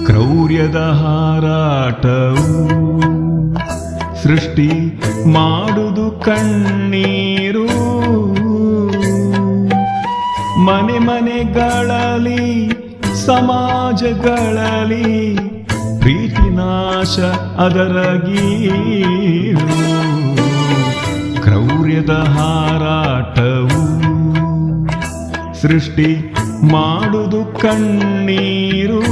ಕ್ರೌರ್ಯದ ಹಾರಾಟವು ಸೃಷ್ಟಿ ಮಾಡುವುದು ಕಣ್ಣೀರು. ಮನೆ ಮನೆಗಳಲ್ಲಿ ಸಮಾಜಗಳಲ್ಲಿ ಪ್ರೀತಿ ನಾಶ ಅದರ ಗೀಳು. ಕ್ರೌರ್ಯದ ಹಾರಾಟವು ಸೃಷ್ಟಿ ಮಾಡುವುದು ಕಣ್ಣೀರು.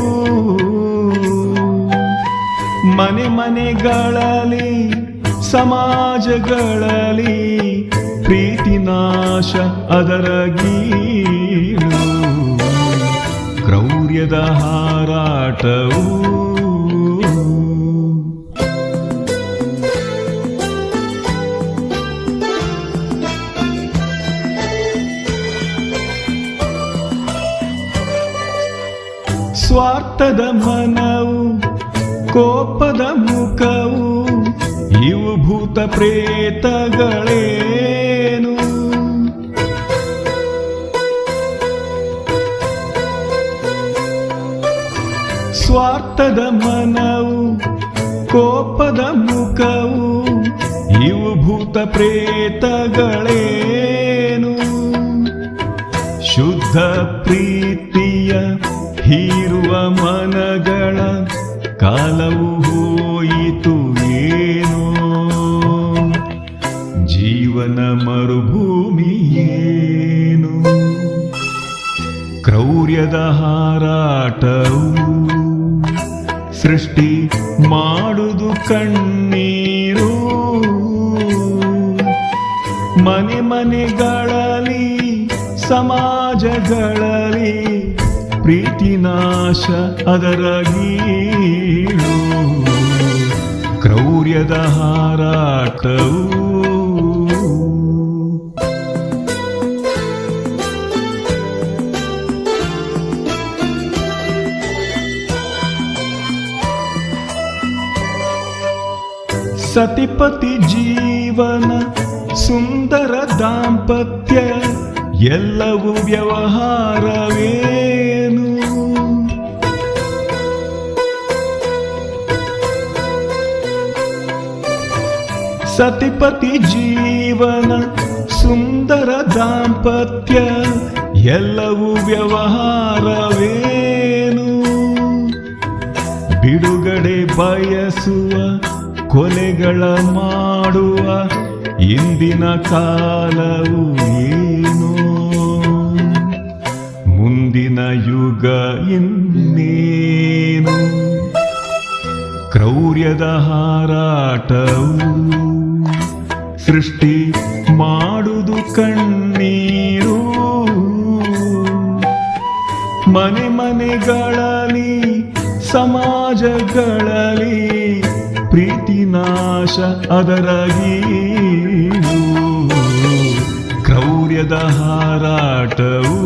ಮನೆ ಮನೆಗಳಲ್ಲಿ ಸಮಾಜಗಳಲ್ಲಿ ಪ್ರೀತಿ ನಾಶ ಅದರ ಗೀಳು. ಕ್ರೌರ್ಯದ ಹಾರಾಟವು ಸ್ವಾರ್ಥದ ಮನವು ಕೋಪದ ಮುಖವು ಇವು ಭೂತ ಪ್ರೇತಗಳೇನು. ಸ್ವಾರ್ಥದ ಮನವು ಕೋಪದ ಮುಖವು ಇವು ಭೂತ ಪ್ರೇತಗಳೇನು. ಶುದ್ಧ ಪ್ರೀತಿಯ ಹೀರುವ ಮನಗಳ ಕಾಲವು ಹೋಯಿತು ಏನೋ. ಜೀವನ ಮರುಭೂಮಿಯೇನು. ಕ್ರೌರ್ಯದ ಹಾರಾಟವು ಸೃಷ್ಟಿ ಮಾಡುವುದು ಕಣ್ಣೀರು. ಮನೆ ಮನೆಗಳಲ್ಲಿ ಸಮಾಜಗಳಲ್ಲಿ ಪ್ರೀತಿ ನಾಶ ಅದರ ಗೀಳು. ಕ್ರೌರ್ಯದ ಹಾರಾಟವು ಸತಿಪತಿ ಜೀವನ ಸುಂದರ ದಾಂಪತ್ಯ ಎಲ್ಲವೂ ವ್ಯವಹಾರವೇನು. ಸತಿಪತಿ ಜೀವನ ಸುಂದರ ದಾಂಪತ್ಯ ಎಲ್ಲವೂ ವ್ಯವಹಾರವೇನು. ಬಿಡುಗಡೆ ಬಯಸುವ ಕೊಲೆಗಳ ಮಾಡುವ ಇಂದಿನ ಕಾಲವು ಏನು. ಮುಂದಿನ ಯುಗ ಇನ್ನೇನು. ಕ್ರೌರ್ಯದ ಹಾರಾಟವು ಸೃಷ್ಟಿ ಮಾಡುವುದು ಕಣ್ಣೀರು. ಮನೆ ಮನೆಗಳಲ್ಲಿ ಸಮಾಜಗಳಲ್ಲಿ ಪ್ರೀತಿ ನಾಶ ಅದರ ಗೀಳು. ಕ್ರೌರ್ಯದ ಹಾರಾಟವು